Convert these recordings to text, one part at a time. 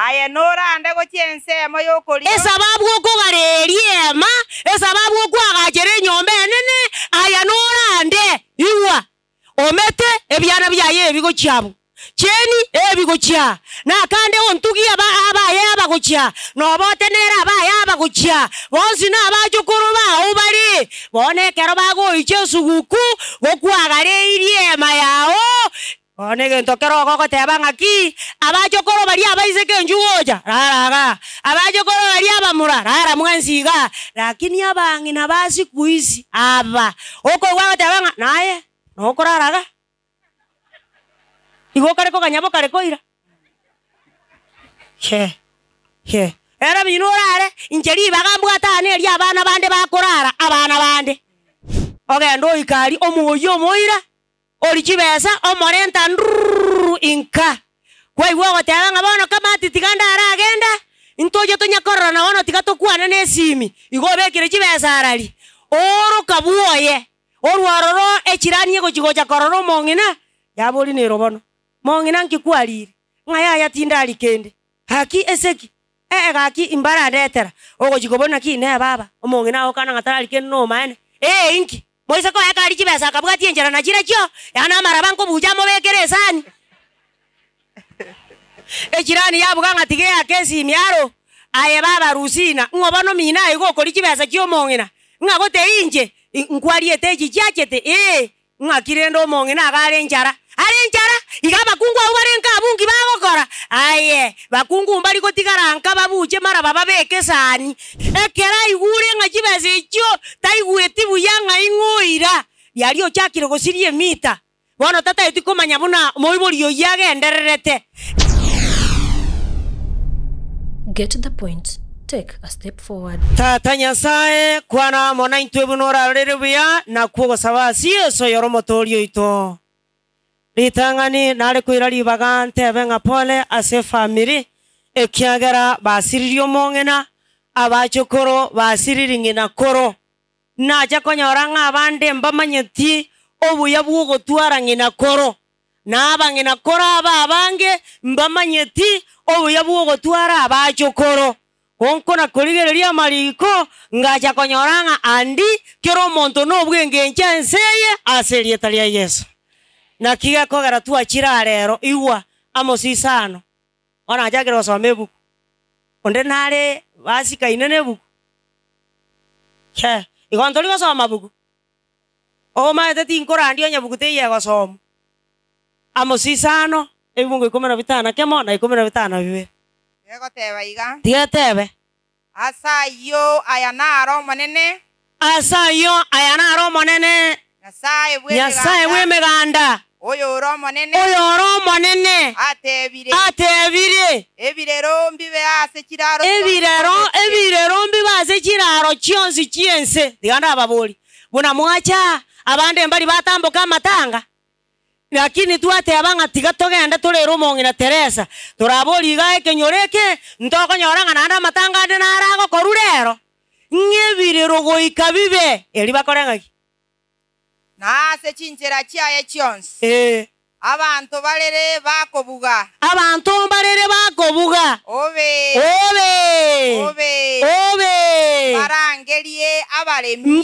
Aya nora ande gochiense moyo kori. Esababu okugareriema, esababu okwagajere nyombe nene, aya nora ande iwa. Omete ebyana byaye ebigochabu. Cheni ebigocha. Na kande ontugi abaye abagocha. No bote nera abaye abagocha. Bonsi na abajukuru ba ubari. Bone kero bago ichesuguku gokwagare iriema yao. One gento kero gogo tebanga ki abajukuru bari abaise kenjuoja. Raraga. Abajukuru bari abamura. Rara mwansiga. Lakini abangi na basi kuisi aba. Oko gogo tebanga naye. Nokoraraga. Igo kareko kanyabo kareko ira. He. Era binurare injeri bagambwa tane eri abana bande bakorara abana bande. Ogendo ikari omuyo moira. Ori kibesa omorenta inka. Kwa iwo gotebanga bono kama titiganda ara agenda. Intoje tonyakorora na wono tigatokwana nesimi. Igo bekire kibesa arari. Oro kabuoye. Orwaroro echiranie gochigocha kororo mongina. Yabori ne robono. Mongina nkikwarire. Ngaya yatinda alikende. Haki eseki. Gaki imbara detera. Ogojigobona ki ne baba. Omongina okana ngatara alikende no mane. Inki. Moise ko yakari kibesa kabwati enjera na kire kyo. Yana marabanko bujamo bekere sani. Echirani yabuga ngatige yakesi miaro. Aye baba rusina. Ngobono mina igo kori kibesa kyo mongina. Ngagote inje. Nkwari eteji chachete. Ngakirendo mongina agare enjara. Arenjara igaba kungwa ubarenka abungi bagokora aye bakungu mbali kotigaranka babuje mara baba beke sani ekera igure ngakibeze ikyo taigweti buyanga ingoira yali ochakire gosirie mita bono tata etikomanya buna moiboriyo yagendererete. Get to the point. Take a step forward. Tata Nyasaye kwana mona intwebunora rerebuya na kugo sabasi eso yoromotorio ito. Ritangani nare kuirali bagante benga pole ase family ekiagera basiririo mongena abachokoro basiriringina koro naja konyoranga abande mbamanyeti obuya bwo gutwarangina koro na abangina koro abange mbamanyeti obuya bwo gutwara abachokoro onko na kurigereria mariko ngaja konyoranga andi kero monto no bwenge nseye aserie talia Yesu. Na kiga kogera tu achira rero iwa amosisano ona ajagero osome buku onde nare basika inene buku igonto ligo soma buku o maete tinkora ndio nya buku te yego soma amosisano ebungu 15 kemo na 15 bibe Yego teba iga tiga tebe asayo ayana aro monene Nyasaye we meganda Oyo romo nene atebire ebirero mbibe ase kiraro chionsi chiense diganda ababoli buna mwacha abande mbali batamboka matanga lakini tuate abanga tigatogenda torero mongina Teresa turaboli gae kenyoreke ntoko nyoranga nanda matanga ande narago korurero ngebirero goikabibe eri bakorengaki Nase chinjera chiaye chionsi. Abantu barere bakobuga. Obe. Barangerie abaremia.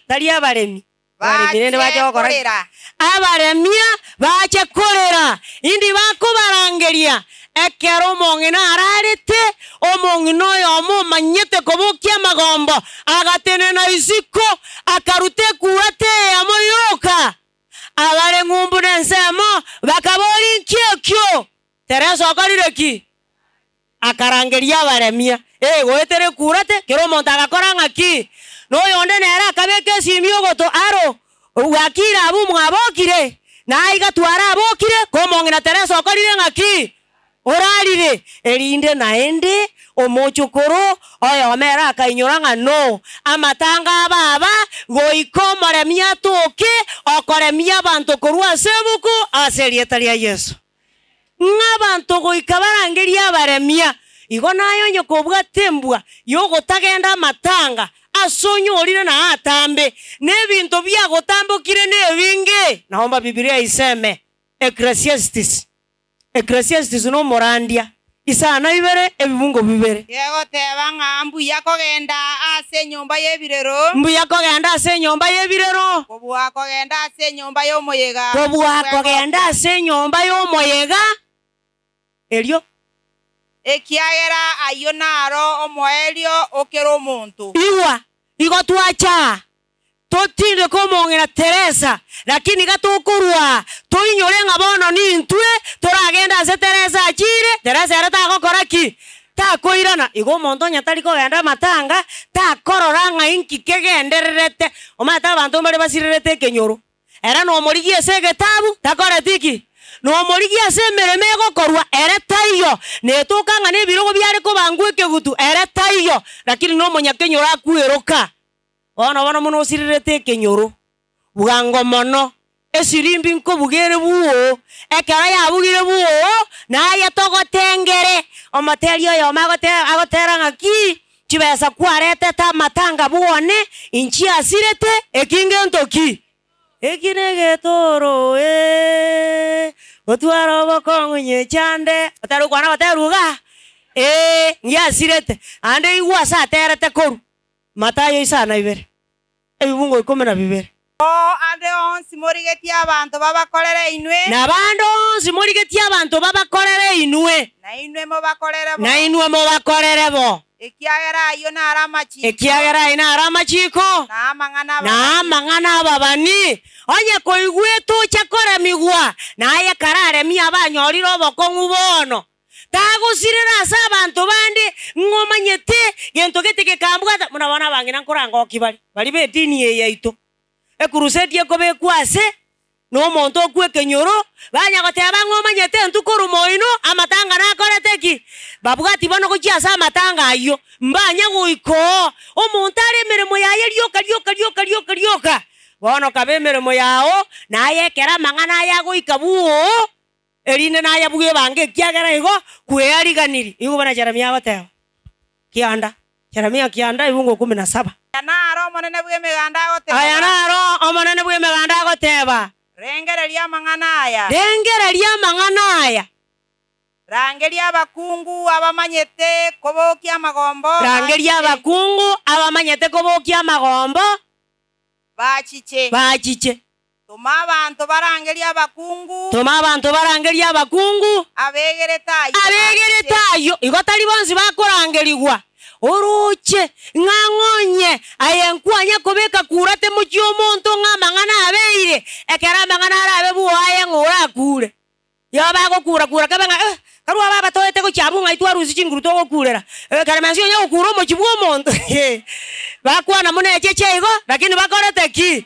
Tali abaremi. Baremire bachokorera. Abaremia bachekorera. Indi bako barangeria. Ekero mongina ararete omongino yomo manyete kobokia magombo agatene na isiko akarute kuate amoyoka abare ngumbu nensemo bakabori kyokyo Teresa okarireki akarangeria baremia goetere kurate kero monta agakoranga ki no yonde nera kabeke simio goto aro wakira abu mwabokire na aiga twara abokire komongina Teresa okarire ngaki orarire erinde naende omochokoro oyo omera akainyoranga no amatanga baba goikomore miatoke okoremia bantu korwa sebuku aserieta lia Yesu ngabantu goikabarangeria baremia igo nayo nyokobwa tembwa yogo tagenda matanga asonyo orire na atambe nebintu bya gotambokire nebinge naomba Biblia iseme Ecclesiastes Ecclesiastes no morandia isana ibere ebibungo bibere yego teba ngambu yakogenda ase nyumba y'ebirero mbuya kogenda ase nyumba y'ebirero kobwa kogenda ase nyumba y'omoyega kobwa kogenda ase nyumba y'omoyega elio ekiagera ayo naro omoelio okero omonto iwa igo twacha totinde komongera Teresa lakini gatukurwa tuinyore ngabono nintwe turagenda ase Teresa achire Teresa era tagokora ki takoirana igo monto nyatari kogenda matanga takorora ng'ainki kegendererete omata abantu mbere basirerete kenyoro era no morigi ase getabu takoretiki no morigi ase mereme gokorwa ere taiyo netukanga ne birogo byare kobangwe kegutu ere taiyo lakini no monyakenyora akueroka ono muno sirirete kenyoro bugango mono esirimbi nko bugere buo ekara ya bugire buo na ya togotengere omaterio yo agotera ngaki chibesa kwarete ta matanga buone inchi asirete ekinge ntoki ekinege toro otwaro bokonye chande otarukwana otaruga ngiasirete ande igwa sa terete koru Matayo isana ibere ebibungo 12 ande onsi morigeti abantu babakorere inwe na bando onsi morigeti abantu babakorere inwe na inwe mo bakorere bo ekiagera ayo nara machiko na mangana babani onye koigwe tucha kore migwa na aya karare mi abanyoriro bokongu bono tagusirira asa abantu bandi ngomanyete gento geteke kambwata munabona bangina nkoranga okibali bali be dini ye yaito ekuruseti ekobe kwase no monto okwe kenyoro banya goteba ngomanyete ntukuru moino amatanga nakoreteki babugati bono kuchiasa amatanga ayo mbanya guiko omuntu ari mirimo yaye lyoka bono kabe mirimo yao naye kera mangana yaguika buo erine na ya buge bange kiagera igo kweariganiri igo bana Jeremia bateo kianda Jeremia kianda ibungo 17 naro monene buge meganda goteba aya naro omonene buge meganda goteba rengereria mangana aya rangeria abakungu abamanyete kobokia amagombo bachiche Toma abantu barangeria abakungu abegeretayo igotari bonsi bakorangerigwa uruche ngangonye ayenkwanya kobeka kurate muchi omonto ngamangana abeire ekera mangana arabe buwaye ngora kure yaba gokura kabenga karwa baba toete ko chabunga itwarusi chinguru to gokurera karamansi nyo gokuro muchi bwo omonto bakwana mune chechego lakini bakorete ki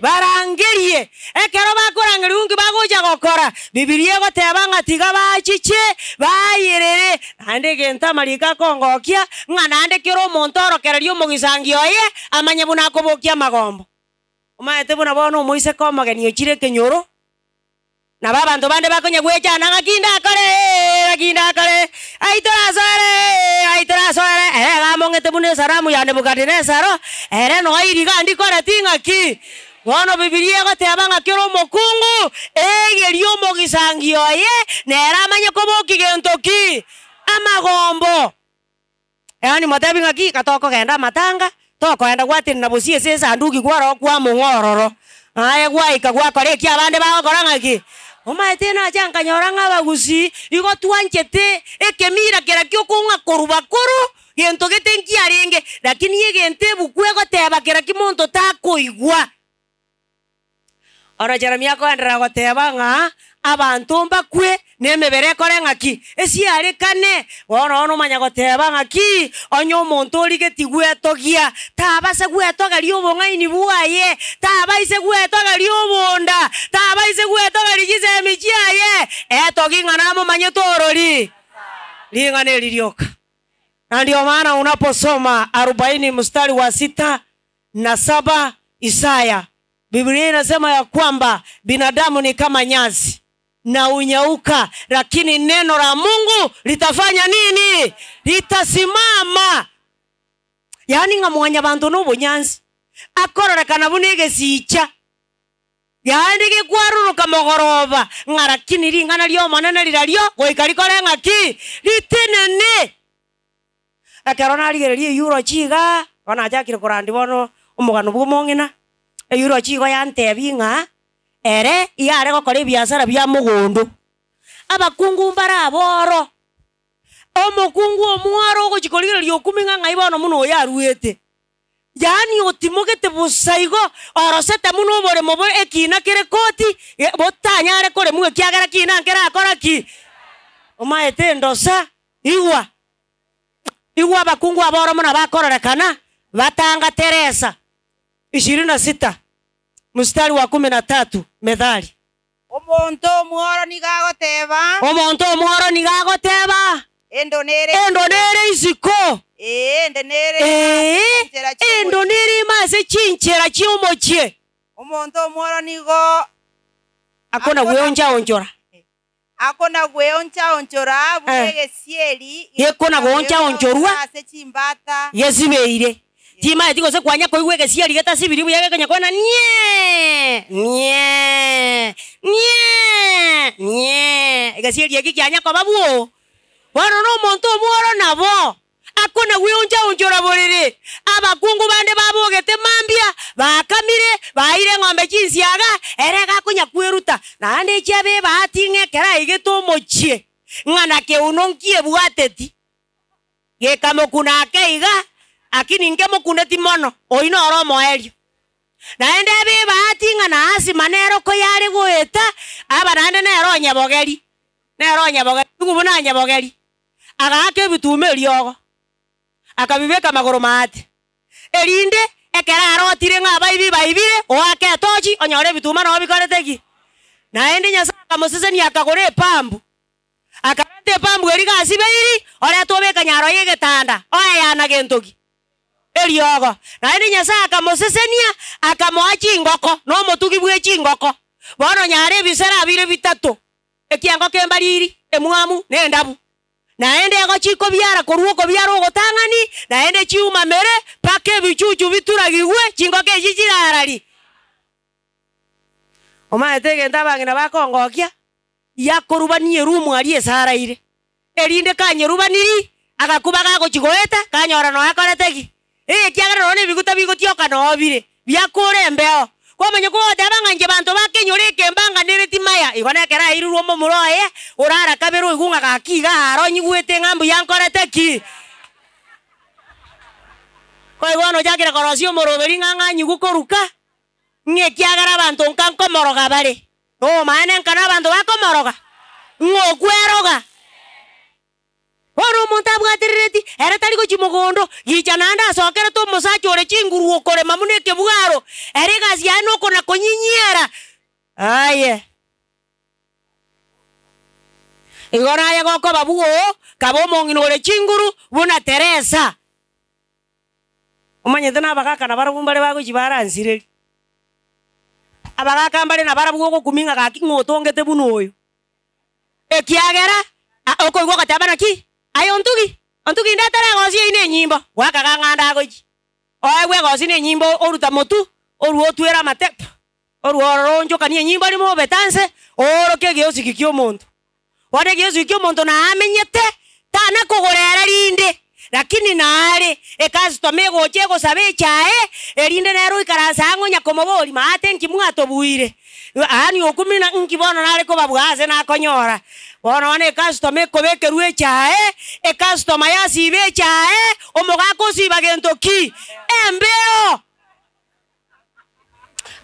barangerie ekero bakorangeri ungi bagoja gokora bibilia goteba ngatiga bachiche bayerere ande genta marika kongokia ngana ande kero montoro kererio mugisangio ye amanye buna kobokia magombo omaete buna bono moise komageni ochire kenyoro na babantu bande bakonya gwecha na ngakinda kare aitora sore gamongete bune saramu ya Nebukadnesaro ere no iriga ndikora tinga ki bono bibilia goteba ngakiro mokungu egerio mogisangio ye nera manye koboki gento ki amagombo yani matebi ngaki katoko genda matanga toko enda gwatini na busie sesa ndugi gwaro kwa mungororo aye gwaika gwakore ki abande bagokora ngaki omaete na janka nyoranga bagusi igo twanchete ekemira kera kyo kunga korubakuru gento getenki arenge lakini yegente bukwego teba kera kimonto takoigwa ora Jeremia ko andra goteba nga abantu mbakwe nemebere kore ngaki esi arekane ono manya goteba ngaki onyo omonto origeti gwetogia tabase gwetoga riobongaini buaye tabaise gwetoga riobonda tabaise gwetoga rigize michiaye etogi ngana mumanye torori lingane lilioka. Na ndio maana unaposoma 40 mstari wa 6 na 7 Isaya, Biblia inasema ya kwamba binadamu ni kama nyasi na unyauka, lakini neno la Mungu litafanya nini? Litasimama. Yani ngamwanya bantu no bunyanzi akorora kana bunege sicha yandi gikwaruruka mogoroba ng'arakini ring'ana rio monene rirario goikari kore ng'aki ritenene ekero narigereria euro chiga bona ajakire korandi bono omogano bw'omong'ina euro chigo yantebi ng'a ere yare gokora ebiasara bia mogondo abakungu mbare aboro omokungu omwaro ogochikorigereria okumi ng'ang'ai bono muno oyo aruete yani otimogete busaigo orosete muno oboremo bo ekina kere koti botanyare kore mwe kiagera kina nkera akora ki omaete ndosa igwa abakungu aboro muno bakororekana batanga Teresa 26 mstari wa 13 Methali. Omonto omworo niga goteba endonere isiko endonere mase chinchera chiomochie omonto omworo nigo akona gweoncha onchora bugegesieri yekona gweoncha onchorwa ase chimbata yesibeire tima eti gose kwanya koigwe gesieri getasibiri buya gekenya kona nye gesieri eki kyanya kwa babuo bono no monto omworo nabo akona gweoncha onchora borere abakungu bande babogete mambia bakamire baire ng'ombe chinsiaga erega kunya kweruta nande chabe batinge kera igeto mochie ng'ana ke unonkie bwateti gekamo kuna keiga akini ngemo kuneti mono oino oromo elio naende be batinga na asi manero ko yare goeta aba nande nero nyabogeri kubuna nyabogeri agake bitume riogo akabibeka magoro mate erinde ekera arotire ng'aba ibi baibire oake tochi onyore bituma no bikoreteki naende nyasa kamoseseni akagore pambu akarate pambu eriga asibeiri ore tobeka nyaro yegetanda oya yana gentoki eriogo naende nyasa akamosesenia akamoachi ngoko no motugi bwe chingoko bono nyare bisera bire bitatu ekiango kembariri emwamu nendabu naende ego chiko biara koruoko biara ogotang'ani naende chiuma mere pake bichuchu bituragigwe chingoke chichirarari omaete genta bang'ina bakongokia yakorubanie rumu ari esaraire erinde kanyerubaniri agakuba gagochigoeta kanyora no akoreteki kiagera no nebiguta bigotioka no bire biakore mbeo kwamanya kugoteba ng'anje banto bakenyore kembanga nereti maya igona kera iruruo momuroye urara kabero igunga gakiga aronyi gwete ng'ambu yankoreteki koi bono jakira korosio moroberi ng'ang'anyi gukoruka kiagera banto nkankomoroga bare maene nkana banto bakomoroga ng'okweroga bono omonto abwaterereti ere tari gochi mogondo gicha nanda asokere tomosachi ore chinguru okorema muna ekebwaro ere egasi yaye nokona konyinyera aye igora aye gokoba bugo kaba omong'ina ore chinguru buna Teresa omanyete nabagaka nabarabu mbare bagochi baransireri abagaka mbare nabarabu ogokuming'a gaki ng'otongete buna oyo ekiagera okoigwa ogotabana ki ayo ontugi ndatara gosi ine nyimbo wakaga ng'anda gochi oegwe gosi ne nyimbo oruta motu oru otwera matepo oru oronjoka ni nyimbo ni mo betanse oroke geosiki kyo muntu wade geosiki kyo muntu na amenyete tana kogorera rinde lakini naare ekasitome goche gosabe chae erinde nero ikaransa ngonya komobori mate nkimwato buire ani okumina nkibono nare ko babwaze na konyora bono wane customer kobekerwe chae customer yasibe chae omogako siba gento ki embeo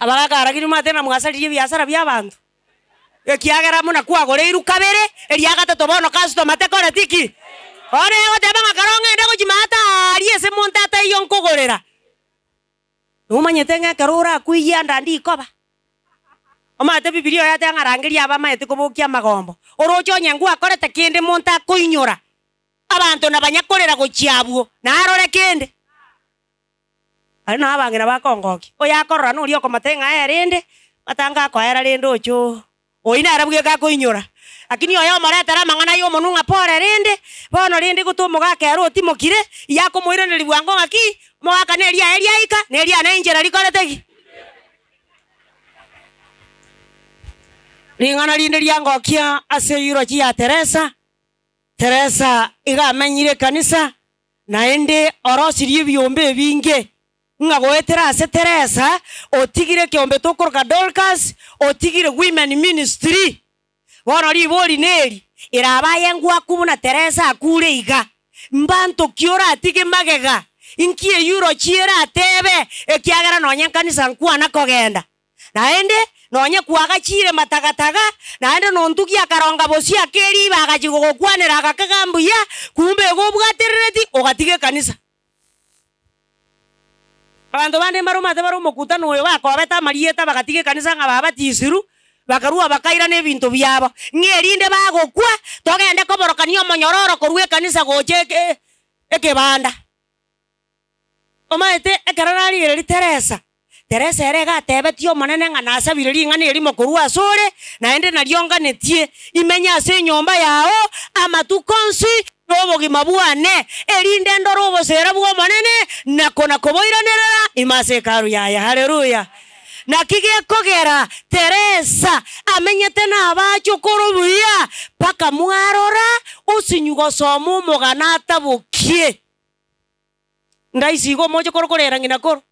abagaka aragiri matena mugasaririe biasara bya bantu ekiagera muna kwagore irukabere eriagata bono customer tekore tiki ore otebanga karonga ndego chimata ariese montata iyo nkogorera umanyete ng'ekerura kuiya ndandi koba omate bibilia yate ng'arangeria abamaete kobokia magombo orocho nyangu akorete kende monta koinyora abantu nabanyakorera gochiabuo narore kende ari na abang'ina bakongoki oyakorora no rioko matenga erende matanga koera rende ocho oina arabuge gakoinyora lakini oyo moretera mang'ana yo monunga pore rende bono rende gutumoga kero otimokire yako moirane libwango ng'aki mogaka neria eria ika neria nenjera rikorete gi ringana rinde ryangokia ase yurochi ya Teresa. Teresa igamenyire kanisa naende orosirie ebiombe ebinge ng'a goetera ase Teresa otigire kiombe tokoroka Dorcas otigire women ministry bono ribori neri irabaye ngwakubuna Teresa akure iga mbanto kiora atige magega inkie yuro chiera atebe ekiagera nonye kanisa nkwana kogenda naende nonye kwaga chire matagataga naende nontugia karonga bosi akeri bagachigogokwanera agakagambuya kumbe gobwaterereti ogatige kanisa abanto bande marumate bari omokutano oyo bakobeta marieta bagatige kanisa nga babatisiru bakarua bakaira nebinto byabo ng'erinde bagokwa togende koborokania omonyororo korwa ekanisa goche ekebanda omaete ekerararigeri Teresa Teresa erega atebeti omonene ng'a nasabire ring'ana erimo korwa asore naende narionganetie imenya ase enyomba yao amatukonsi n'obogima bwane erinde ndoro obosera bwa omonene nakona koboiranerera imase ekaru yaya haleluya nakigekogera Teresa amenyete n'abachokoro buya paka mwarora osinyugosoma omogana atabokie ndaisigo mocho korokorera ngina koro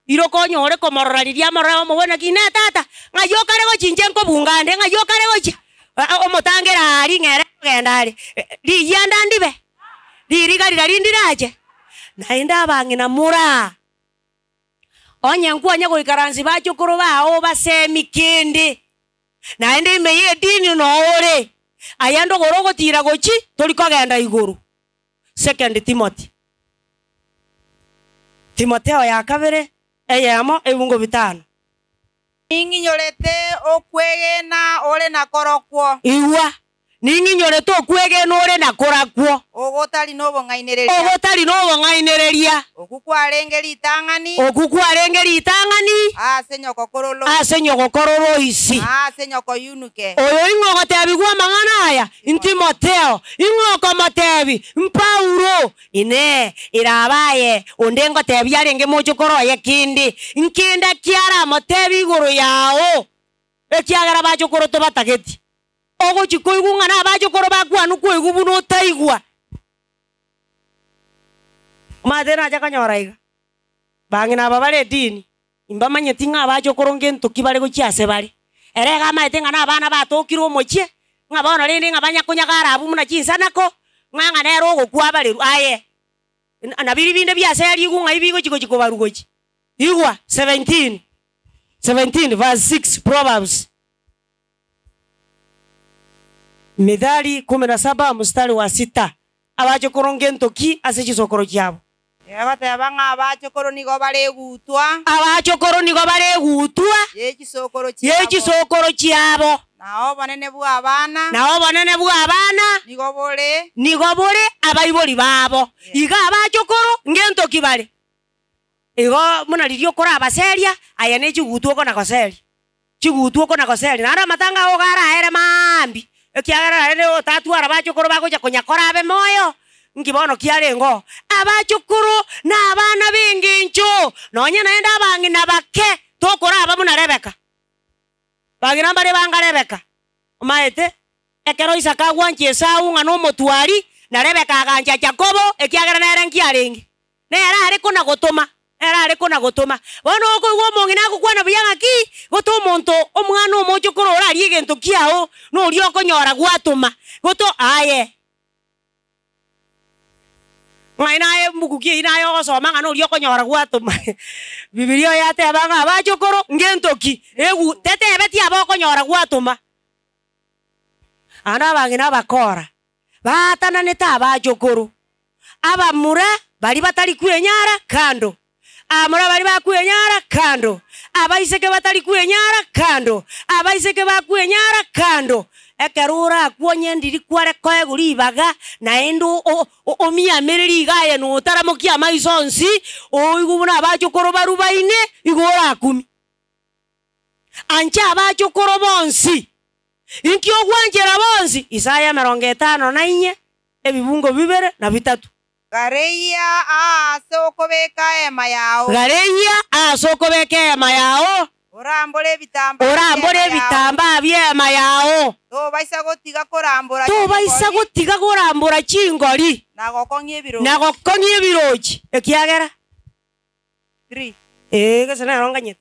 iro konyore komorora riria morora omobona kina tata ng'ayokare gochinche nkobungande ng'ayokare gochi omotangera ari ng'ere kogenda ari riyanda ndibe ririgarira rindirache naende abang'ina mura onye nkwonye goikaransi bachokoro bao basemi kindi naende imeye edini noore ayando goro gotira gochi tori kogenda iguru 2 Timothy Timotheo ya kabere eyemo ebungo bitano Ninginyorete okwegena ore na korokwo iwa ninginyorete okwegena ore na korakwo ogotari n'obong'ainereria okukwarengeri itang'ani ase nyoko kororo isi ase nyoko yunuke oyo ing'ogotebi amang'ana aya Timotheo ing'oko motebi Paulo ine irabaye onde ngotebi arenge mochokoro ye kindi nkinde kiara motebi iguru yao ekiagera bachokoro tobatageti ogochiko igung'ana abachokoro bakwanu kwegubu notaigwa matena jakanyora iga bang'ina babare edini imbamanyeti ng'a abachokoro ng'entoki bare gochiase bare erega amaete ng'ana abana batokire omochie ng'a bono rende ng'a banyakonyaga arabu muna chinsanako ng'ang'a nero ogokwa bareru aye nabiri binde biaseri igung'a ibigochiko barugochi igwa 17 verse 6 Proverbs Mithali 17 mstari wa 6 abachokoro ng'entoki ase chisokoro chiabo yabateba ng'a abachokoro nigo baregutwa yechisokoro chiabo nao bonene bwa abana nigo bore abaibori babo iga abachokoro ng'entoki bare igo muna ririo kora abaseria aya ne chigutwoko na koseri nara matanga ogara aere mambi ekiagara ere otatwara abachokoro bagocha konyakora abe moyo nkibono kiarengo abachokoro na abana b'engencho nonye naenda abang'ina bake tokora aba muna Rebeka bagina bare banga Rebeka omaete ekero Isaka agwanchie Esau ng'ana omotwari na Rebeka agancha Jakobo ekiagera nere nkiarenge nera are kona gotoma bono okoigwa omong'ina agokwana buya ng'aki goto omonto omwana omochokoro orarie egento kiao nori okonyora gwatoma goto aye ng'ainaye mbukuki inaye ogosoma ng'a nori okonyora gwatoma Bibilia yateba ng'a abachokoro ng'entoki egu tetebeti aba okonyora gwatoma ana abang'ina abakora batananete abachokoro abamura bari batari kwenyara kando amura bari bakwenyara kando abaiseke batari kwenyara kando abaiseke bakwenyara kando ekerura kwonye ndiri kware koeguri ibaga naendo omiamereri igaye no taramokia maisonsi oigubuna abachokoro barubaine igora 10 ancha abachokoro bonsi inkio gwanjera bonsi Isaya 54 ebibungo 2 na 3 Gareia asokobeka ema yao Orambore bitamba byema yao. Tobaisa gotiga kurambura chingori. Nagokong'ie ebirochi. Ekiagera. 3. Gesena ronganyet.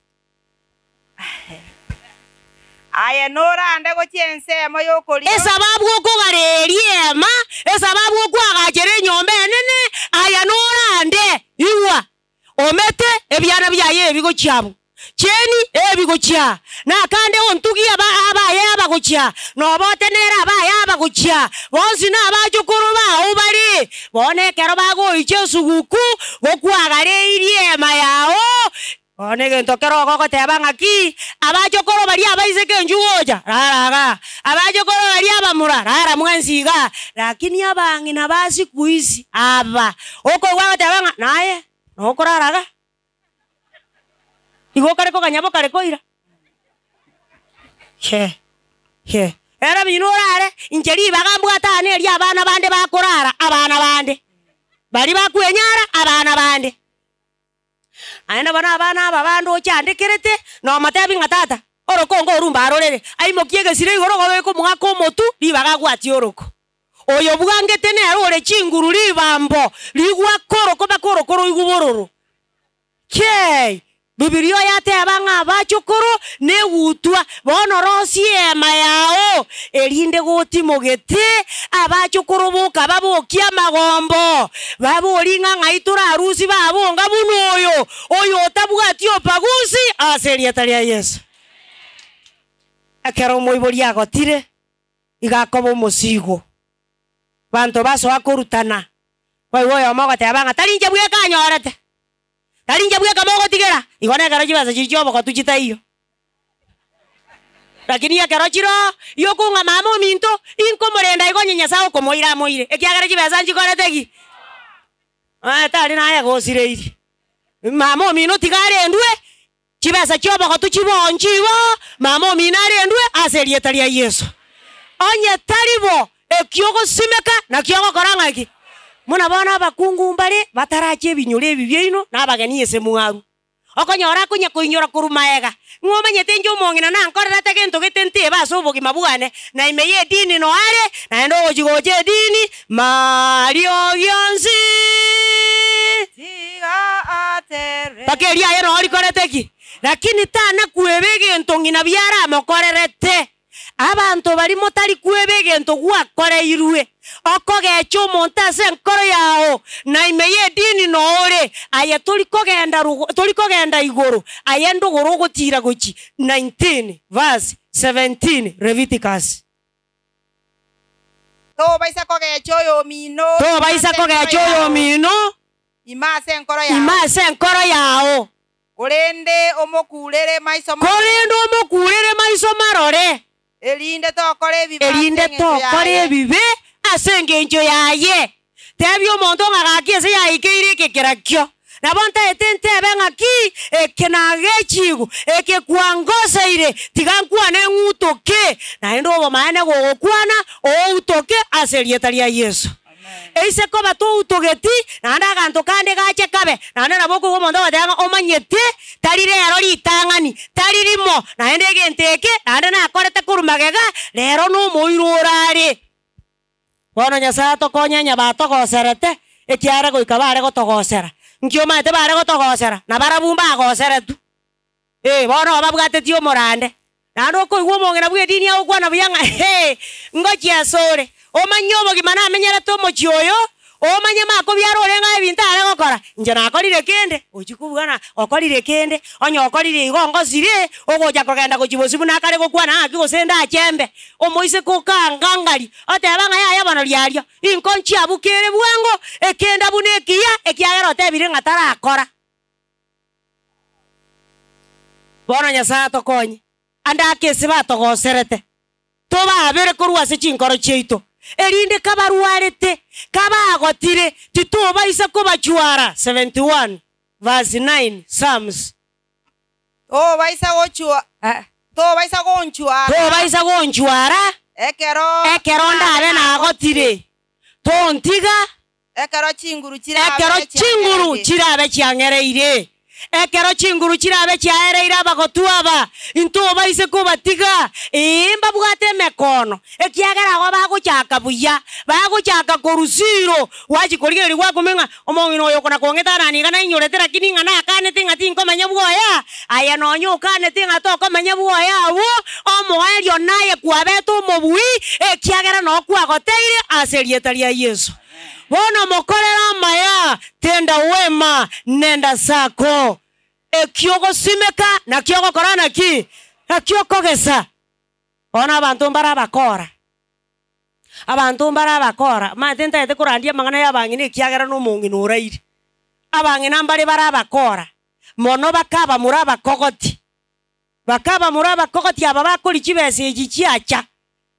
Aya norande gochiensemo yokori. Esababu gokogareriema, esababu gokwagachere nyombe nene, aya norande iwa. Omete ebyana byaye ebigochiabu. Cheni ebigochia. Na kande ontugi abaye abagochia. No bote nera abaye abagochia. Bonsi na abajukuru ba ubari. Bone kero bago iche suguku gokwagare iriema yao. Bone gento kero gokoteba ngaki abajukuru bari abaise kenjuoja. Raraga. Abajukuru bari abamura. Rara mwensiga. Lakini abangi na basi kuisi aba. Oko gwagoteba naye. Nokoraraga. Igo kareko kanyabo kareko ira. He. Era binurare injeri bagambwa tane eri abana bande bakorara abana bande. Bari bakwenyara abana bande. Aina bana abana babando cyandekerete no matebi ngatata. Orokongo orumba arorere. Aimo kiege igoro gobeko mwako motu libaga gwati oroko. Oyo bwangete ne arore chinguru libambo. Ligwa koroko bakorokoro igubororo. Bibirio yate abanga abachukuru ne wutwa bono rosiema yao erinde goti mogete abachukuru buka babukia magombo baburinga ngaitura arusi babonga bunoyo oyo tabwatio pagusi aseria taria Yesu akero moibori agotire igakobo musigo bantu baso akorutana oyo mogote abanga tarinje bwe kanyorete Tarinja bwe kamogo tigera. Igone karaji basa chichobo kotuchita iyo. Lakini ya karachiro yokunga mamo minto inko morenda igonye nyasao komoira moire. Ekiagaraji basa nchikoretegi. Tari na ya gosire iri. Mamo mino tigare ndwe. Chibasa chobo kotuchibonchibo. Mamo minare ndwe aserie taria Yesu. Onye taribo ekyogo simeka na kyogo koranga iki. Muna bana bakungu mbare batarache binyure bibyeino nabageni ese muaru okonyora kunya kuinyora kurumaega ngomanye njo mongina na nkorera tegento getente baso bogi mabugane na imeye dini no are na ndo ojigoje dini mario yonsi tiga atere bakeria yero ori koreteki lakini tana kuebege ntongina byara mokorerete abantu bari motari kuebege nto gwakore irue okogecho montase nkoro yao na imeye dini noore aya tulikogenda igoro aya ndogoro gotira gochi 19 verse 17 Leviticus to baisa kogecho yo mino imase nkoro yao korende omokurere maiso marore Elinde tokore bibe asengenjo yaye tebyo omonto ngagakiese yaikeire kekerakyo nabonta etente bengaki ekenagechigu ekekwangoseire tigankwane ngutoke na ndo bomane gogokwana outoke aserieta lia Yesu eise ko bato utogeti nanda ganto kande gache kabe nanda naboko gomondo badanga omanyete tarire yaro litangani taririmo na ende genteke nanda na korete kurumagega lero no moirorare bono nyasa tokonyanya batogoserete ekiara goikabare gotogosera nkio mate bare gotogosera na barabumba agosera tu bono babwatetio morande nando ko igwo mongena bwe dini ya okwana byanga ngochia sore omanyobo gimana amenyera to mochioyo omanye mako byarore nga ebintu are gokora nje nakorire kende ochikubwana okorire kende onyo okorire igongo sire ogoja kogenda gochibosibu nakare gokwana akigosenda achembe omoise kokangangari otebanga yaya bano lyaryo inkonchi abukere bwango ekenda bunekia ekiagero tebire ngatara akora bono nyasa tokonye anda kese batogoserete toba abere korwase chinkoro cheito erinde kabaruarete kabagotire tituba isa kubachwara 71 verse 9 Psalms baisa gonchwara ekero ndabe nagotire tontiga ekero chinguru chirabe chiangereire ekero chinguru chirabe chiaereire abagotuaba into baise kubatiga imba bwate emekono ekiagera go bagochaka buya bagochaka korusiro wachikorigeri gwakumenga omongino oyo kona kongetana nigana inyoretera kininga na kanete ngati nkomanya bwoya aya nonyo kanete ngato komanya bwoya abo omoerio naye kwabeto mobui ekiagera no kwagoteire aserieta ria Yesu bono mokorera maya tenda wema nenda sako ekiogo simeka na kiogo korana ki na kioko gesa ona abantu barabakora matenta yete kurandia mangana yabangine kiagera no mongino uraire abangina mbali barabakora mono bakaba muraba kokoti aba bakori kibese igi kiacha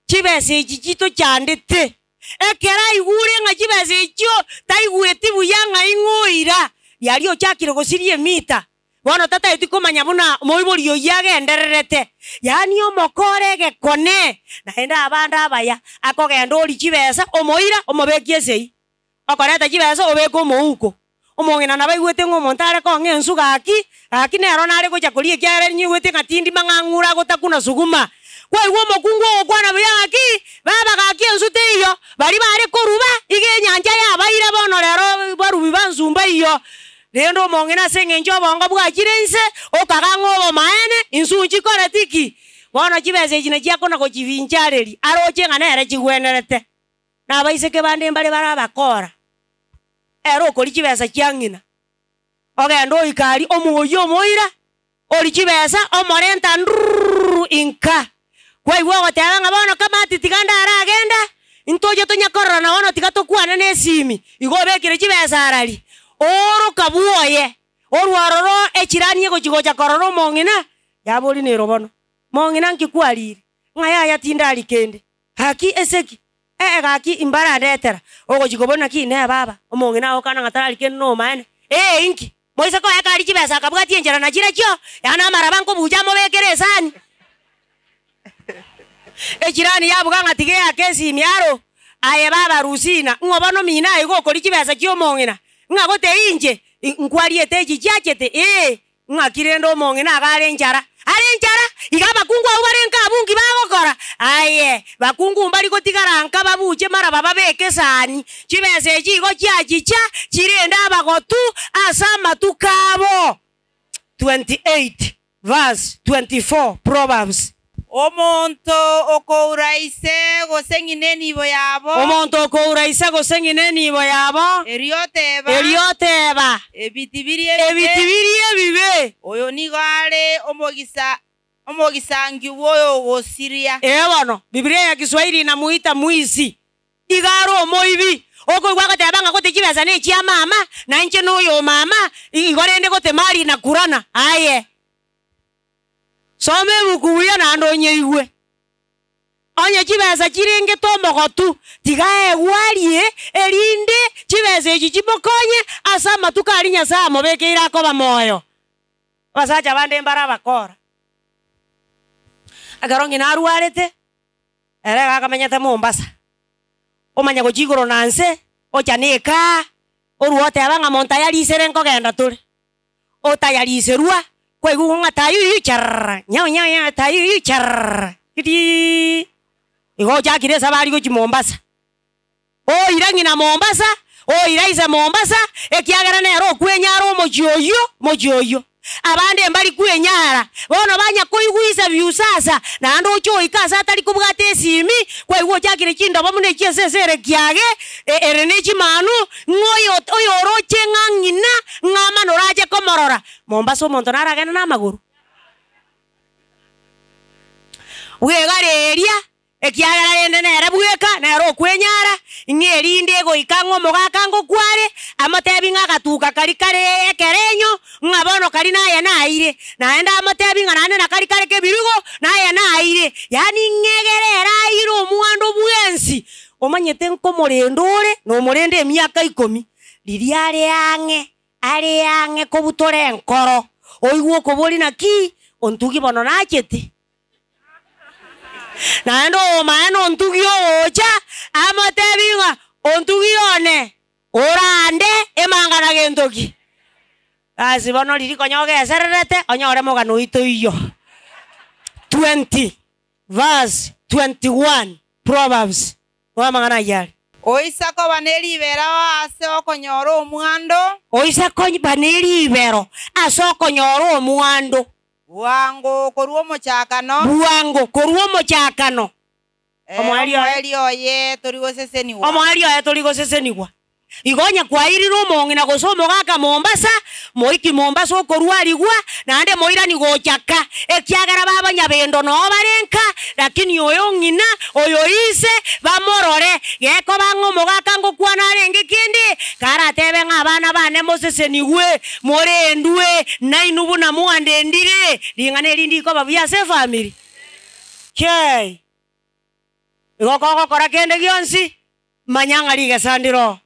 kibese igi kito cyandite ekera igure nga kibese ikyo taigweti buyanga ingoira yali ochakire gosirie mita bono tata itikomanya buna moibori yoyagendererete yani omokore gekone naenda abanda abaya akogenda ori kibesa omoira omobekie sei okoreta kibesa obeka omouko omongina nabaigwete ngomontare konge ensu gaki nero nare gocha korie kiare nyigwete ngatindi mangangura gotakuna suguma kwa iwo mokungu okwana byaki baba gaki ensu teyo bari bare koruba ige nyanja yabaire bono rero barubi banzumba iyo rendo mongina sengenjo bongo bwakirense okagango obo maene insu chikore tiki bono kibese kine kiakona ko chivinchareri aroche nganere chigwenerete na baiseke bande mbale barabakora ero kori kibesa kiangina ogendo ikari omuyo moira ori kibesa omorenta inka kwa iwo gotanga bono kama titiganda aragenda intoje tonyakorora na bono tigatokwana nesimi igobekire kibesa arali oro kabuoye orwaroro echiranie gochigocha kororo mongina yabori ne robono mongina nkikwarire ngaya yatinda alikende haki eseki gaki imbara ndetera ogochigobona ki ne baba omongina okana ngatara alikende no mane inki moise ko yakari kibesa kabwati enjera na kire kyo yana marabanko buja mobekere sani echirani yabuga ngatige yakesi miaro aye baba rusina ngobono mina igo kori kibesa kyo mongina ngagote inje nkwariete echi chiachete ngakirendo mongina agare njara igaba kungu ubarenka abungi bagokora aye bakungu mbali gotigaranka babuche mara baba beke sani kibese echigo chiachicha chirenda abagotu asama tukabo 28 verse 24 Proverbs omonto okouraise gosengineni bo yabo erioteba ebitibirie bibe oyo nigale omogisangi woyo gosiria bono Biblia ya Kiswahili inamuita mwizi igaro omoibi oko gwagoteba nga gote kibesa ne chia mama na nche noyo mama igorende gote mari na kurana aye some bukuya na ndonye igwe onye kibesa kirenge tomogotu tigae gwarie erinde kibesa echi chibokonye asama tukarinya samo bekeira ko bamoyo basacha bande mbara bakora agarongi naruarete erega akamenyete Mombasa omanya gochigoro nanse ochanika oruote abanga monta yali serenko genda tuli otayali serua kwa igunga tayu char nya tayu char kiti igo jakire sabari go Mombasa irangi na Mombasa iraise Mombasa ekiagera nero kwenyaro mojoyo abande mbali kwenyara bono banya koiguisa byusasa na ndo cho ikasa atari kubwate esimi kwa igo jakire chindo bamune chiesesere kiage erenechi manu ngoyo oyoroche ngangina ngama noraje komorora Mombasa omonto naragena na maguru ugegareria ekiagera ende nere bweka nero kwenyara ngerinde go ikango mogakango kware amotebi ngagatuka kari kare ekerenyo ngabono kari naye naire naenda amotebi nganane na kari kare kebirugo naye naire yani ngegerera iro muando bwensi omanyete nkomorendore no morende emiaka 10 liriare ange kobutore nkoro oigwo kobori naki ontugi bono nachete naendo maeno ontugi ocha amotebiga ontugi one orande emangana gentoki Asi bono riri konyoge esererete onyore mogano ito iyo. 20 verse 21 Proverbs. Wa mangana yari. Oisako baneri ibero ase okonyora omwando. Oisako baneri ibero ase okonyora omwando. Bwango korwa omochakano. Bwango korwa omochakano. Omwali oye torigoseseniwa. Omwali oye torigoseseniwa. Igonya kwairira omongi na gosomo gaka Mombasa, moiki Mombasa okorwarigwa nande moirani gochaka ekiagara babanyabendo no barenka lakini oyo ngina oyo ise bamorore geko bango mogaka ngokwana arenge kindi karatebe ngabana bane moseseniwe morendwe nainubu na muande ndire lingane lindi ko babya se family kei igoko kora kende gionsi manyanga liga sandiro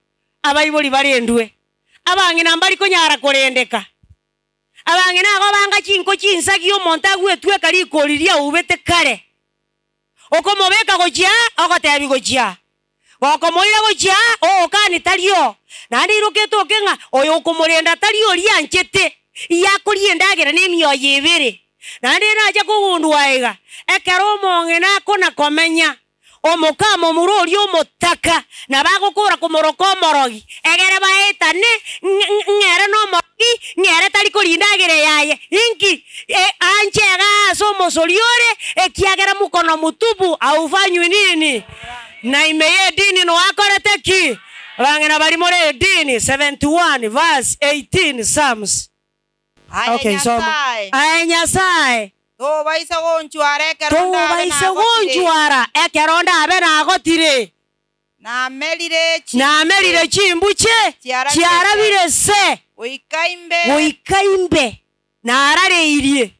abayiboli barendwe abangina mbali konyara kurendeka abangina ago banga chinko chinsagi omonta gwetwe kali koliria ubete kare okomobeka gochia ogotebi gochia okomoira gochia okani talio nandi roketo kenga oyo okomorenda talio lianchete yakoliendagera nemio yebere nandi naja kugundwa ega ekero mongena kona komenya omukamo murori omotaka nabagokora kumorokomorogi egere baetane ngere no morogi ngere tali kolindagere yaye inki anchega somo soliore ekiagera mukono mutubu aufanywe nini na imeye dini no akorete ki bangena bali more dini 71 verse 18 Psalms. Okay, so Nyasaye to baisa gonchuara ekeronda abe na agotire na melire chimbuche chiarabire se oikaimbe na arareirie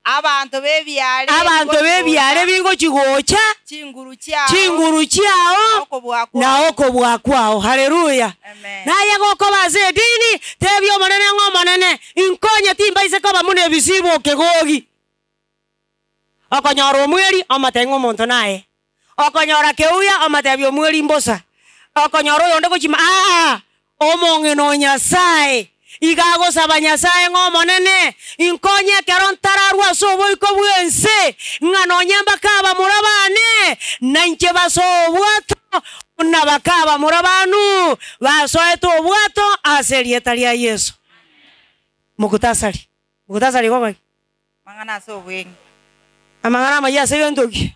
abantu bebyare bingo chigocha chinguru chiao na okobwa kwao. Haleluya. Naye goko baze dini tebyo monene ngomonene inkonya timba ise koba mune bisibo kegogi okonyora omweri amatengo monto naye okonyora keuya amatebyo omweri mbosa okonyora yonde gochima omonge no Nyasaye igago saba Nyasaye ngomonene inkonye kerontararwa sobo ikobwense ngano nyamba kaba murabane nanche basobwato nabakaba murabanu basoeto obwato aserieta lya Yesu. Mukutasari goma mangana sobwengi amangana maya segendoki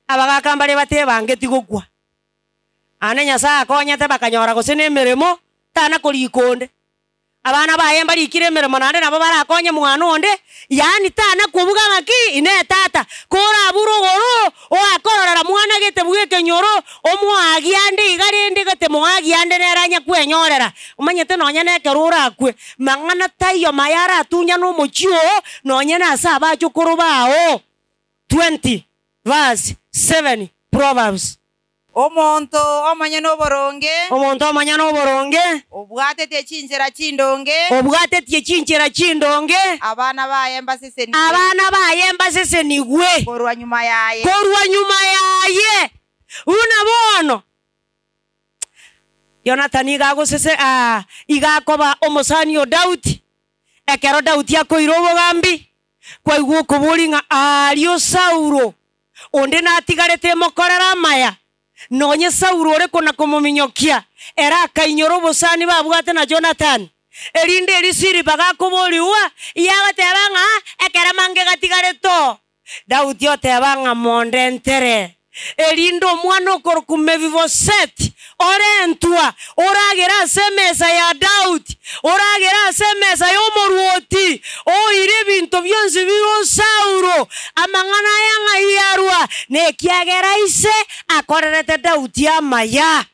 abagakambale batebange tigokwa ane Nyasaye akonyete bakanyora gosene meremo tana kolikonde abana bayemba likire meremo nande nabo barakonye mwana onde yani tana kubuga ngaki ine tata kora burogoro o akorora mwana gete bweke nyoro omwagi ande igarende gete mwagi ande neranya kwenyorera umanyete nonya nekerura akwe mangana tayo mayara tunya no mochio nonya na saba chukuru bao 20 verse 7 Proverbs. Omonto omanya no boronge obwatete chinjera chindonge abana bayemba sese nigwe korwa nyuma yaye unabono Jonathan igago sese igakoba omosani o Daudi ekero Daudi akoirobo gambi kwa iguo kuburinga alio Saulo onde natigarete mokorera maya nonye Saulo ore kona komuminyokia era kainyoro bosani babwate na Jonathan erinde erisiri bagakoboliwa yagatebanga ekera mange gatigareto Daudi otebanga mondentere erindo mwana okorukume Vivoset orentua oragera semesa ya Daudi oragera semesa yomoruoti oire bintu byonse biro Saulo amangana yanga yarwa nekiagera ise akorerete Daudi amaya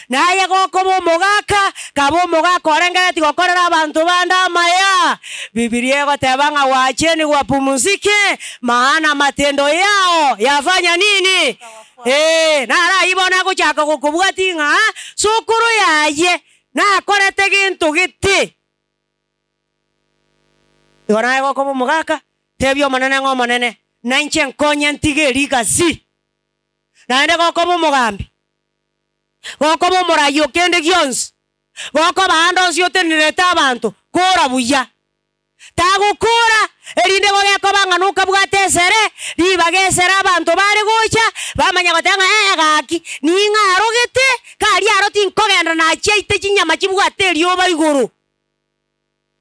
naye gokobo mogaka kabo mogaka orengeti gokorera abantu banda amaya Biblia gotebanga waacheni wapumzike maana matendo yao yafanya nini nara ibona guchaka gukubwatinga sukuru yaye na korete gintu giti yona gokobo mogaka tebyo manene ngomonene nanche nkonya ntigeri gasi naende gokobo mogambi gokobo morayo kende gyons goko bando siote nireta abantu kora buya tagukura erinde gogeko banganuka bwatesere ribagesera abantu bari gocha bamanya gotanga gaki ninga arogete kari aroti nkogenda na chaite chinyama chibwateri oba iguru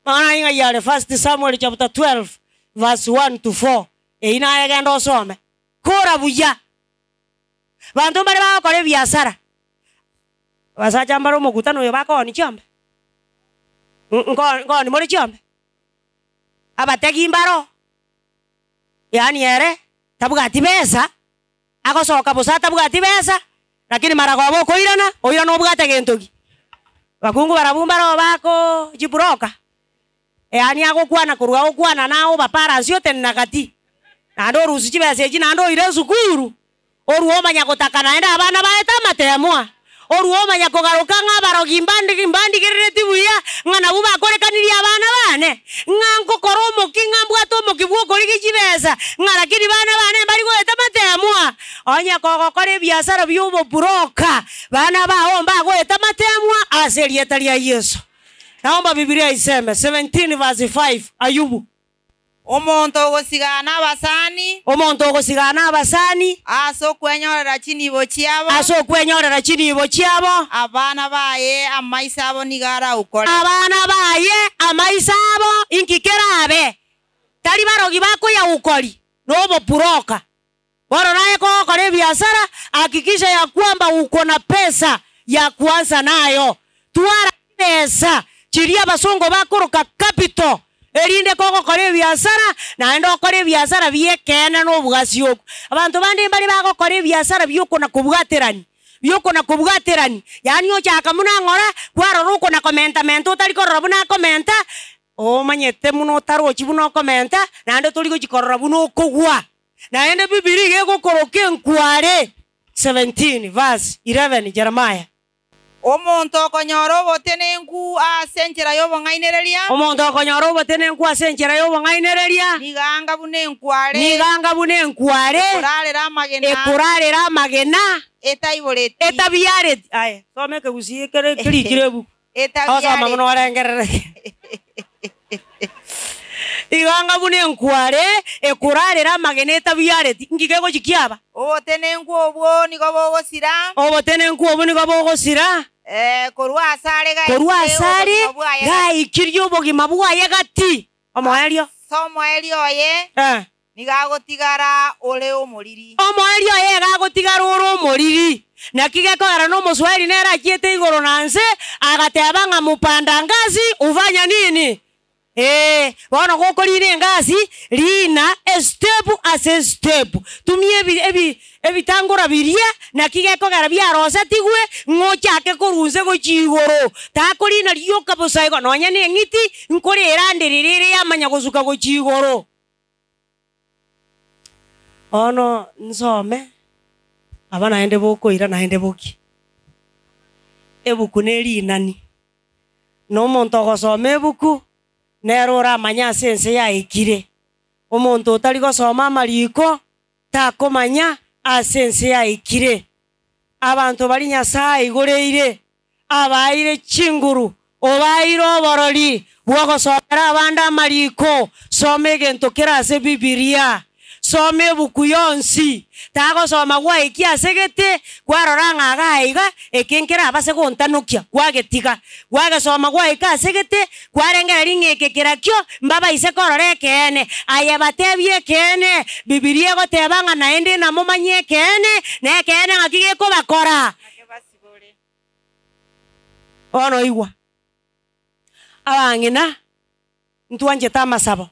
mana inga yare 1 Samuel chapter 12 verse 1 to 4 ina yagenda osome kora buya bantu bari bakore biashara basacha mbaro mukutano yo bakoni chombe ngoni muri chombe abategi mbaro yani ere tabugati besa agosoka busata bugati besa lakini maragobo koirana oirana obugate gentogi bakungu barabumbaro bako jiburoka yani agokwana kuruga okwana nao bapara siote nakati nando rusi chibese nando ire sukuru oruo manya gotakana enda abana baeta matemwa oruo manya kogaruka ng'abarogi mbandi kireti buya ng'ana buba korekaniria abana bane ng'anko koromo king'ambwato mokibwo korigi chibesa ng'arakiri bana bane bari goeta matemwa onya kogokore biashara byubo buroka bana bao mba goeta matemwa aserieta ria Yesu. Naomba Biblia iseme 17 verse 5 Ayubu. Omonto ogosigana abasani aso kwenyorera chinibo chiabo abana baye amaisa abo nigara ukore abana baye amaisa abo inkikerabe tari barogi bako ya ukori nobo puroka bora naye kore biashara hakikisha ya kwamba uko na pesa ya kuanza nayo tuara pesa chiria basongo bakoroka capital erinde koko kore biashara na endo kore biashara biekena no bugasioko abantu bandi bali bako kore biashara byuko na kubwaterani yani ochaka muna ngora kwaro ruko na komento tali korora buna komenta o manyete muno taro chibuno komenta na endo toli gochikorora buno kogwa na ende Biblia gegokoroke nkware 17 verse 11 Jeremiah. Omonto okonyora obotenenku asenchera yobong'ainereria niganga bune nkware ekurarera amagena etabiareti aye some kegusie kirikirebu osoma muno warengerere iganga bune nkware ekurarera amagena etabiareti ngigego chikiaba obotenenku obwo nigo bogosira korwa asare gai kirio bogima bwaye gati omoerio oye nigagotigara ole omoriri omoerio ye gagotigara ore omoriri nakigekogera no Muswahili nera kiete igoro nanse agateba nga mupanda ngazi ufanya nini wana gokorire ngazi lina a step tumie ebitangora biria nakigekogera biarosa tigwe ngochake korunze gochigoro takorina rioka bosaigo nonya ne ngiti nkore eranderere yamanya gozuka gochigoro ono nsome abana ende bokoira na ende boki ebuku neri nani no monto gosome ebuku nerora manya sense ya ikire omonto otari gosoma mariko takomanya asense ya ikire abantu bali Nyasaye igoreire abaire chinguru obaire oborori bwogosomera abanda mariko some gento kerase Biblia some buku yonsi tagosoma gwa ikiasegete kwarora ng'agaiga ekenkera abase gontanukia gwagetiga gwagasoma gwa ikasegete kwarengera ring'eke kirakyo mbaba ise korore kene aye batebie kene Biblia goteba ng'a naende namomanye kene ne kene ng'akige ko bakora ono igwa abangina ntwanje tamasabo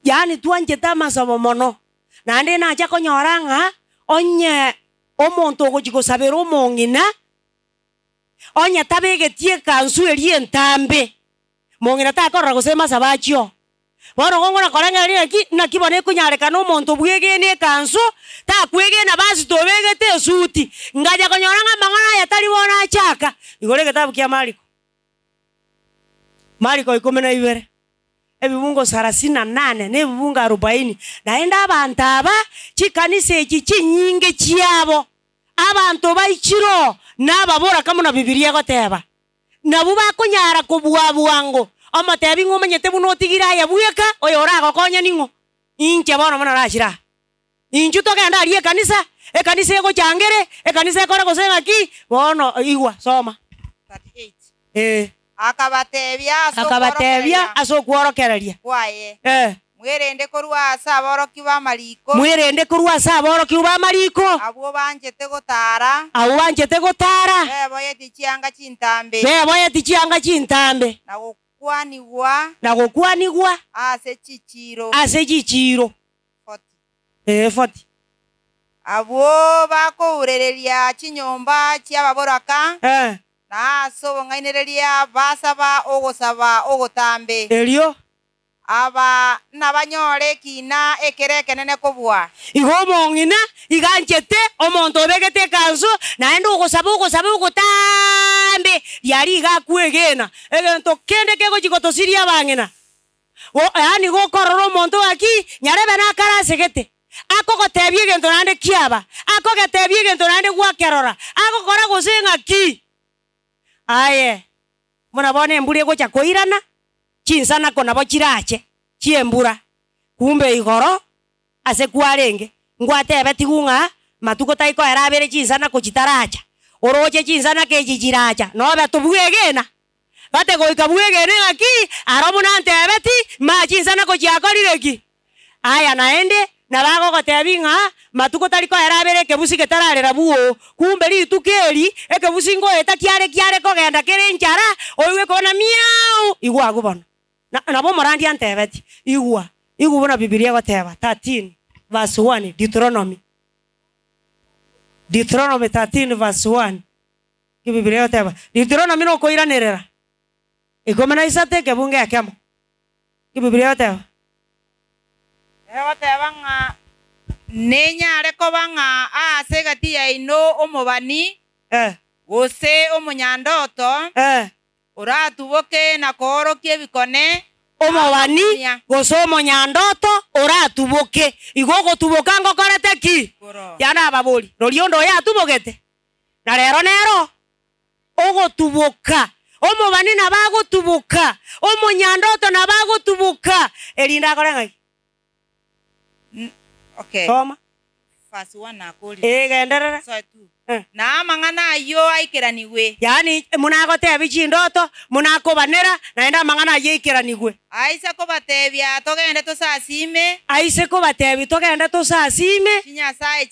yani twanje tamasabo mono nande nacha konyora ng'a onye omonto ogogosabera omong'ina onye tabegetie kansu erie ntambe mong'ina takorora gosema sabachio bono gongora korang'eria ki nakibone kunyareka no monto bwegene kansu takwegena basi tobegete suti ngaja konyora ng'a mang'ana ya tali bona achaka igore kitabu kia Mariko 12 ebibungo 38 nebibungo 40 naenda abantu aba chikanise echi chinyinge chiabo abantu baichiro nababora kama na Biblia goteba nabu bakonyara kobwabwango omotebi ng'omanyete buna otigira aya bweka oyo oragokonya ning'o inche bono mono rachira inchu togenda arie ekanisa egochangere ekanisa ekore gose ng'aki bono igwa soma 38 akabatebia ase okworokereria kwaye mwirinde korwa ase aboroki ba mariko abo banchete gotara beboyeti chianga chintambe na gokwanigwa ase chichiro 40 abo bakourereria chinyomba chiababoraka na ase obong'ainereria basaba ogotambe erio aba nabanyore ekina ekere ekenene kobua igo omong'ina iganchete omonto obegete ekanso naende ogosaba ogotambe riari igakwegena egento kende kegochigotosiria abang'ina yaani gokorora omonto gaki nyarebe nakarasegete akogotebia egento naende kiaba akogetebia egento naende gwakerora agokora gose ng'aki aye muna bono embura egocha koirana chinsana konabo chirache chiembura kumbe igoro ase kwarenge ngwatebe tigung'a matuko taiko erabere chinsana kochitaracha oroche chinsana kechichiracha nobe tubwegena bate goika bwegene ng'aki arobu nantebeti ma chinsana kochiakorireki aya naende nabagogotebi ng'a matuko tariko erabere ekebusi getararera buo kumbe rituko eri ekebusi ngoeta kiare kogenda kere enchara oiwe kona miau igwa ago bono nabo morandi antebeti igwa bona Biblia goteba 13 verse 1 Deuteronomy 13 verse 1 ki Biblia goteba Deuteronomy no koiranerera ikomena isate kebunge akemo ki Biblia goteba ng'a nenyare koba ng'a ase gati yaino omobani gose omonyandoto oratuboke na koorokia ebikone omobani gose omonyandoto oratuboke igo gotuboka ngokorete ki yana ababori roriondo oyo atubogete na rero ogotuboka omobani nabagotuboka omonyandoto nabagotuboka erinda akore ng'aki okay soma verse 1 nakori genderera so 2 na amang'ana ayo aikeraniwe yani munagotebi chindoto munakobanera naenda amang'ana ayo aikeraniwe aise kobatebia togende tosasime aise kobatebi togende tosasime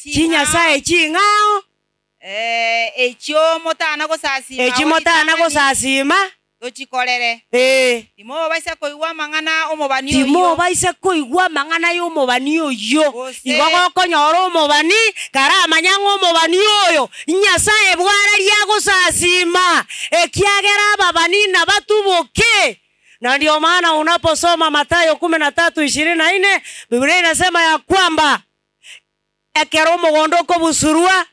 chinyasaye ching'ao echio motana gosasima tochikorere timo baisa koigwa mang'ana omobani oyo igo gokonyora omobani kara amanyang'a omobani oyo nyasaye bwararia gosasima ekiagera ababani nabatuboke na ndio maana unaposoma Mathayo 13:24 Biblia inasema ya kwamba ekero omogondo okobusurua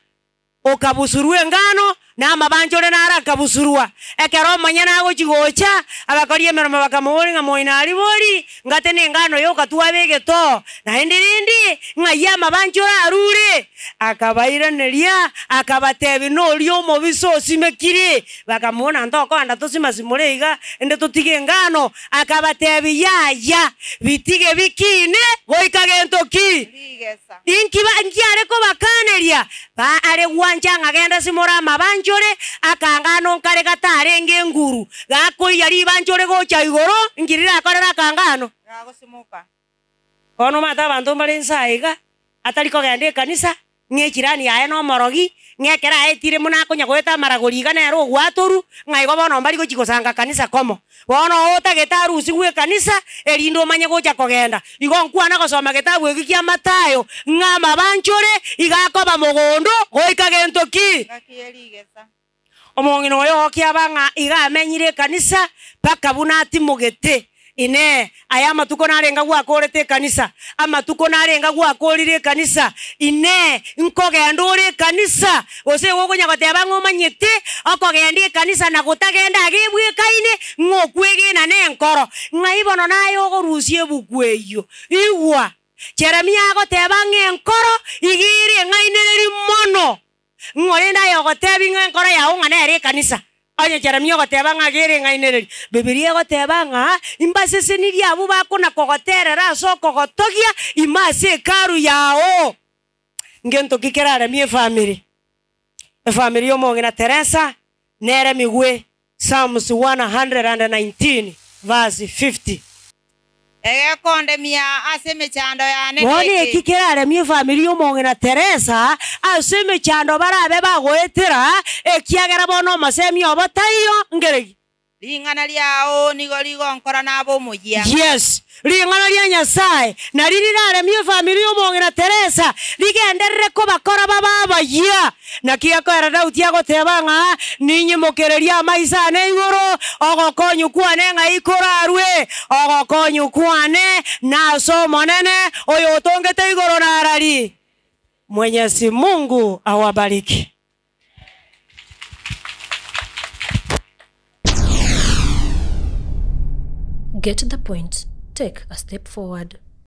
okabusurua engano na amabanjore nara akabusurua ekero omonyana agochigocha abakoria emeroma bakamubori ng'a moina ari bori ngate nengano yo katwa begeto na endirindi ng'ai amabanjore arure akabairaneria akabatebi nori omobiso osimekiri bakamubona ntokoanda tosimasimore iga ende totige engano akabatebi yaya bitige bikine goika gento ki inkiare kobakaneria ba are gwanja ng'agenda simora amabanjore akangano nkare gatarenge nguru gakoria ribanjore gocha igoro ngirira akorera akangano gagosimuka ono mata abantu mbale nsaiga atari kogenda ekanisa ng'echirani yaye no morogi ng'ekera etire munakonya goeta maragoriga nero gwatoru ng'aigo bono mbari gochigosanga kanisa komo bono otageta harusi gwe kanisa erindo manye gocha kogenda igo nkwana gosoma getabu eki kia Matayo ng'ama banchore igakoba mogondo goika gento ki omong'ino oyo okiabang'a igamenyire kanisa paka bunati mugete ine aya matuko narenga gwakorete kanisa amatuko narenga gwakorire kanisa ine nkogenda ore kanisa ose gogonya goteba ng'omanyete okogenda kanisa na gotagenda agebwe kaine ng'okwegena nenkoro ng'aibono nayo gorusie bukweyo igwa Jeremia agoteba ng'enkoro igire ng'ainereri mono ng'orenda yo gotebi ng'enkoro yago ng'ana ere kanisa onye Jeremia goteba ng'a gere ng'ainereri Bibilia goteba ng'a imbasesenirie abo bakona kogoterera ase okogotogia imase ekaru yao ngento kikeraremia efamily y'omong'ina Teresa neremigwe Psalms 119 verse 50 egekondemia ase emechando yane boni ekikeraremia efamily y'omong'ina Teresa ase emechando barabe bagoetera ekiagera bono omasemi obo taiyo ngeregi ring'ana liao nigo ligonkora nabo omoyia yes ring'ana lia Nyasaye nari riraremia efamily y'omong'ina Teresa rigenderere kobakora bababayia naki akoera Daudi agoteba ng'a ninyemokereria amaisa ane igoro ogokonyu kwane ng'a ikorarwe ogokonyu kwane nase omonene oyo otongete igoro narari Mwenyezi Mungu awabariki. Get the point. Take a step forward.